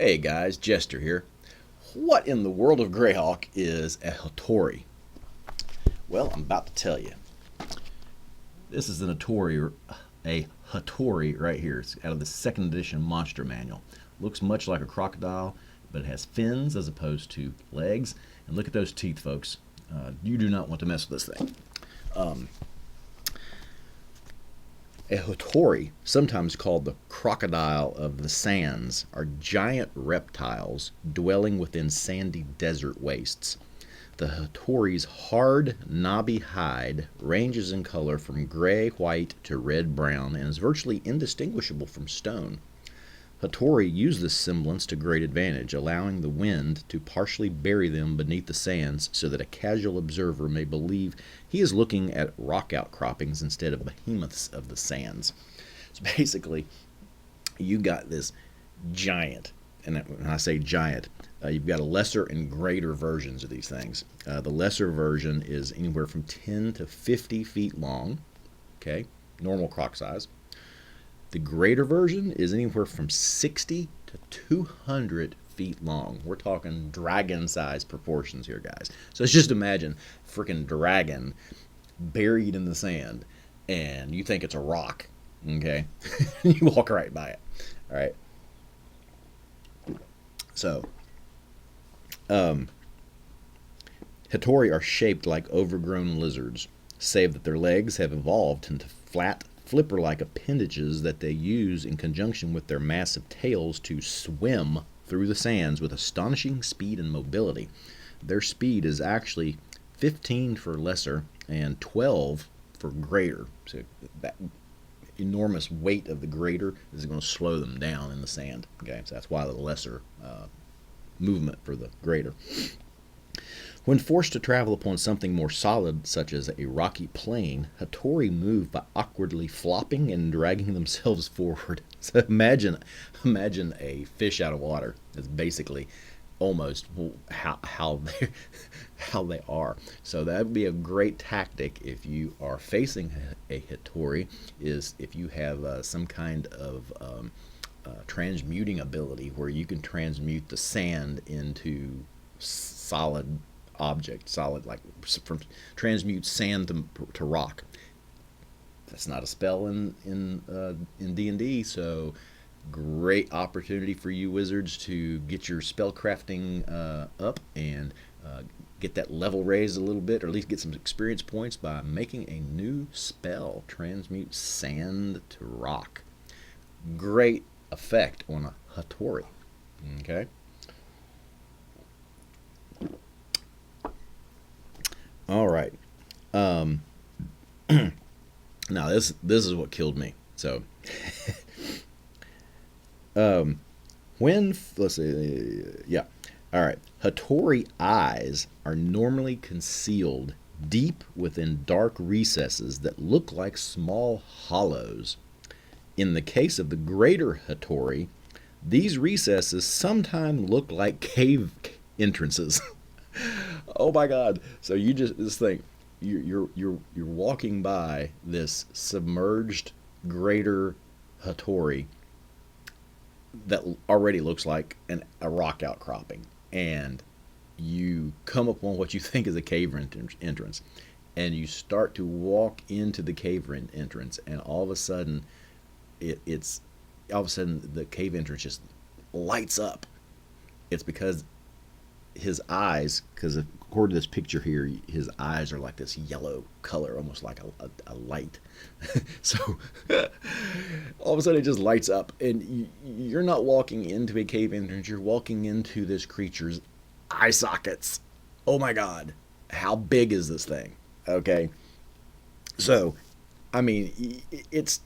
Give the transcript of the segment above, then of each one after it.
Hey guys, Jester here. What in the world of Greyhawk is a Hatori? Well, I'm about to tell you. This is a Hatori right here. It's out of the second edition monster manual. Looks much like a crocodile, but it has fins as opposed to legs. And look at those teeth, folks. You do not want to mess with this thing. A Hatori, sometimes called the crocodile of the sands, are giant reptiles dwelling within sandy desert wastes. The Hatori's hard, knobby hide ranges in color from gray, white to red-brown and is virtually indistinguishable from stone. Hatori use this semblance to great advantage, allowing the wind to partially bury them beneath the sands so that a casual observer may believe he is looking at rock outcroppings instead of behemoths of the sands. So basically, you got this giant, and when I say giant, you've got a lesser and greater versions of these things. The lesser version is anywhere from 10 to 50 feet long, okay, normal croc size. The greater version is anywhere from 60 to 200 feet long. We're talking dragon-sized proportions here, guys. So just imagine freaking dragon buried in the sand, and you think it's a rock, okay? You walk right by it, all right? So, Hatori are shaped like overgrown lizards, save that their legs have evolved into flat, flipper-like appendages that they use in conjunction with their massive tails to swim through the sands with astonishing speed and mobility. Their speed is actually 15 for lesser and 12 for greater. So that enormous weight of the greater is going to slow them down in the sand. Okay, so that's why the lesser movement for the greater. When forced to travel upon something more solid, such as a rocky plain, Hatori move by awkwardly flopping and dragging themselves forward. So imagine a fish out of water. That's basically almost how they are. So that would be a great tactic if you are facing a Hatori, is if you have some kind of transmuting ability where you can transmute the sand into solid object, solid, like from transmute sand to rock. That's not a spell in D&D, so great opportunity for you wizards to get your spell crafting up and get that level raised a little bit, or at least get some experience points by making a new spell, transmute sand to rock. Great effect on a Hatori. Okay. All right. Now this is what killed me. So, let's see, yeah. All right. Hatori eyes are normally concealed deep within dark recesses that look like small hollows. In the case of the greater Hatori, these recesses sometimes look like cave entrances. Oh my God! So you just you're walking by this submerged greater Hatori that already looks like a rock outcropping, and you come upon what you think is a cave entrance, and you start to walk into the cave entrance, and all of a sudden, the cave entrance just lights up. It's because his eyes, because according to this picture here, his eyes are like this yellow color, almost like a light. So all of a sudden it just lights up, and you're not walking into a cave entrance, you're walking into this creature's eye sockets. Oh my God, how big is this thing? Okay, so I mean, it's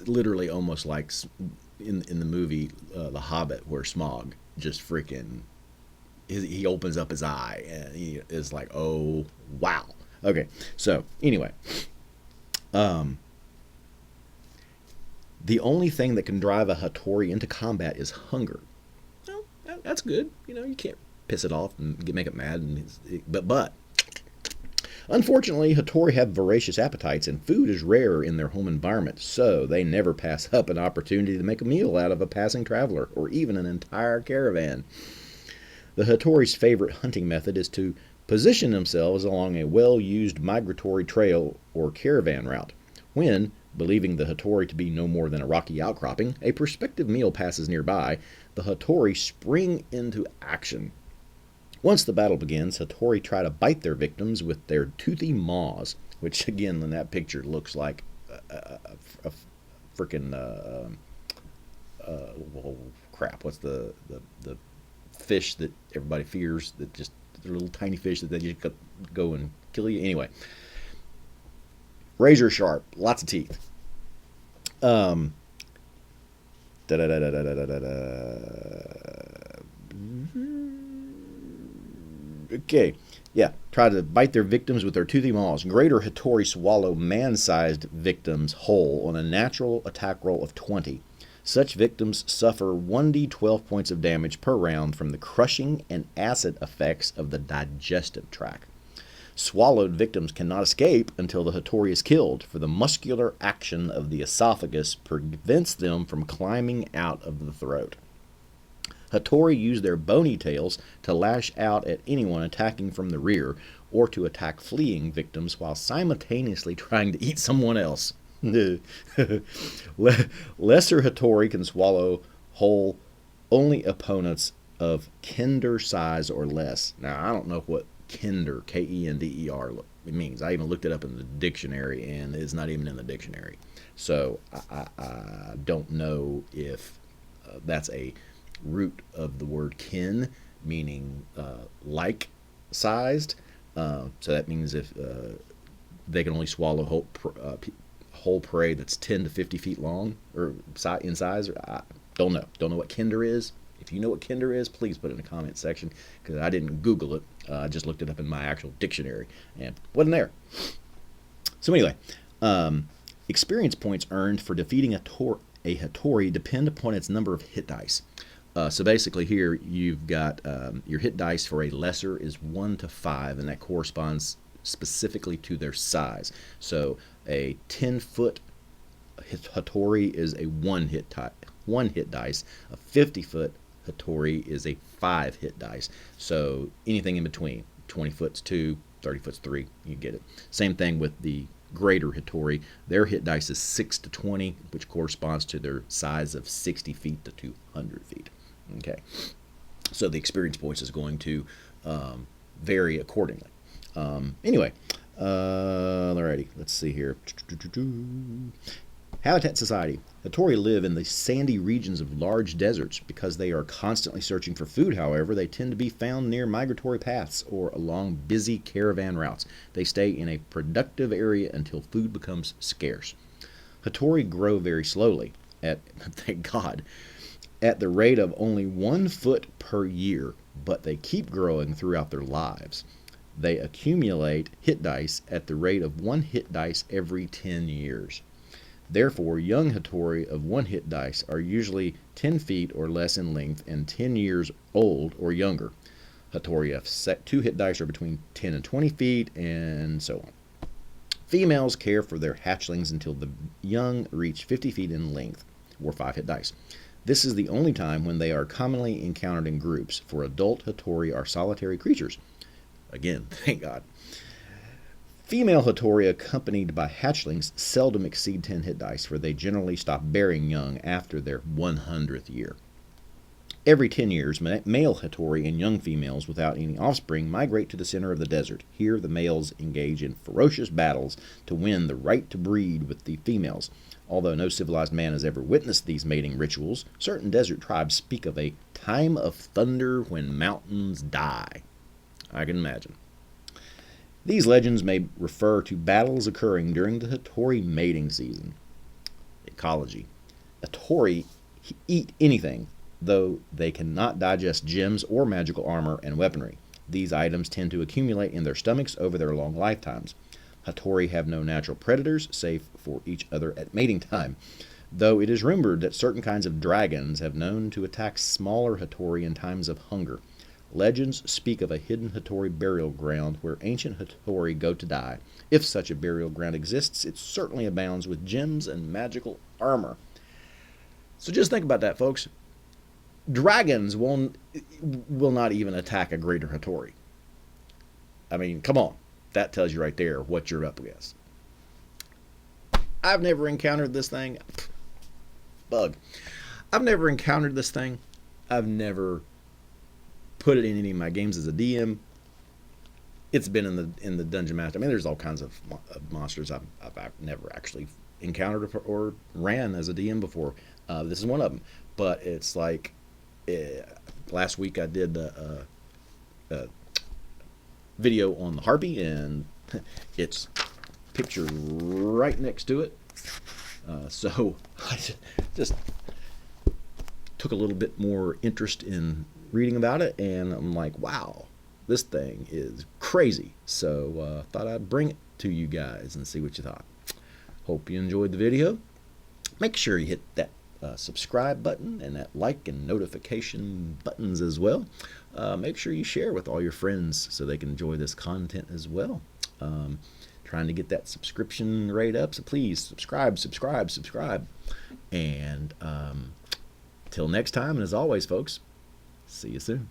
literally almost like in the movie The Hobbit, where Smaug just freaking, he opens up his eye and he is like, oh wow. Okay, so anyway, the only thing that can drive a Hatori into combat is hunger. Well, that's good. You know, you can't piss it off and make it mad. But Unfortunately, Hatori have voracious appetites, and food is rare in their home environment, so they never pass up an opportunity to make a meal out of a passing traveler, or even an entire caravan. The Hatori's favorite hunting method is to position themselves along a well-used migratory trail or caravan route. When, believing the Hatori to be no more than a rocky outcropping, a prospective meal passes nearby, the Hatori spring into action. Once the battle begins, Hatori try to bite their victims with their toothy maws, which again in that picture looks like a freaking well, crap. What's the fish that everybody fears? That just they're little tiny fish that they just go and kill you. Anyway, razor sharp, lots of teeth. Okay, yeah, try to bite their victims with their toothy maws. Greater Hatori swallow man-sized victims whole on a natural attack roll of 20. Such victims suffer 1d12 points of damage per round from the crushing and acid effects of the digestive tract. Swallowed victims cannot escape until the Hatori is killed, for the muscular action of the esophagus prevents them from climbing out of the throat. Hatori use their bony tails to lash out at anyone attacking from the rear, or to attack fleeing victims while simultaneously trying to eat someone else. Lesser Hatori can swallow whole only opponents of kinder size or less. Now, I don't know what kinder, K-E-N-D-E-R, means. I even looked it up in the dictionary, and it's not even in the dictionary. So I don't know if that's a root of the word kin, meaning like-sized. So that means if they can only swallow whole prey that's 10 to 50 feet long or in size. I don't know what kinder is. If you know what kinder is, please put it in the comment section, because I didn't Google it. I just looked it up in my actual dictionary and wasn't there. So anyway, experience points earned for defeating a Hatori depend upon its number of hit dice. So basically here you've got your hit dice for a lesser is 1 to 5, and that corresponds specifically to their size. So a 10-foot Hatori is a 1 hit dice. A 50-foot Hatori is a 5 hit dice. So anything in between, 20 foot's 2, 30 foot's 3, you get it. Same thing with the greater Hatori. Their hit dice is 6 to 20, which corresponds to their size of 60 feet to 200 feet. Okay, so the experience points is going to vary accordingly. Anyway, alrighty, let's see here. Habitat society. Hatori live in the sandy regions of large deserts. Because they are constantly searching for food, however, they tend to be found near migratory paths or along busy caravan routes. They stay in a productive area until food becomes scarce. Hatori grow very slowly, thank God, at the rate of only 1 foot per year, but they keep growing throughout their lives. They accumulate hit dice at the rate of 1 hit dice every 10 years. Therefore, young Hatori of 1 hit dice are usually 10 feet or less in length and 10 years old or younger. Hatori of 2 hit dice are between 10 and 20 feet, and so on. Females care for their hatchlings until the young reach 50 feet in length, or 5 hit dice. This is the only time when they are commonly encountered in groups, for adult Hatori are solitary creatures. Again, thank God. Female Hatori accompanied by hatchlings seldom exceed 10 hit dice, for they generally stop bearing young after their 100th year. Every 10 years, male Hatori and young females without any offspring migrate to the center of the desert. Here, the males engage in ferocious battles to win the right to breed with the females. Although no civilized man has ever witnessed these mating rituals, certain desert tribes speak of a time of thunder when mountains die. I can imagine. These legends may refer to battles occurring during the Hatori mating season. Ecology. Hatori eat anything, though they cannot digest gems or magical armor and weaponry. These items tend to accumulate in their stomachs over their long lifetimes. Hatori have no natural predators, save for each other at mating time, though it is rumored that certain kinds of dragons have known to attack smaller Hatori in times of hunger. Legends speak of a hidden Hatori burial ground where ancient Hatori go to die. If such a burial ground exists, it certainly abounds with gems and magical armor. So just think about that, folks. Dragons will not even attack a greater Hatori. I mean, come on. That tells you right there what you're up against. I've never encountered this thing. Bug. I've never encountered this thing. I've never put it in any of my games as a DM. It's been in the Dungeon Master. I mean, there's all kinds of monsters I've never actually encountered or ran as a DM before. This is one of them. But it's like last week I did a video on the Harpy, and it's pictured right next to it. So I just took a little bit more interest in reading about it, and I'm like, wow, this thing is crazy. So thought I'd bring it to you guys and see what you thought. Hope you enjoyed the video. Make sure you hit that subscribe button and that like and notification buttons as well. Make sure you share with all your friends so they can enjoy this content as well. Trying to get that subscription rate up, so please subscribe. And till next time, and as always, folks, see you soon.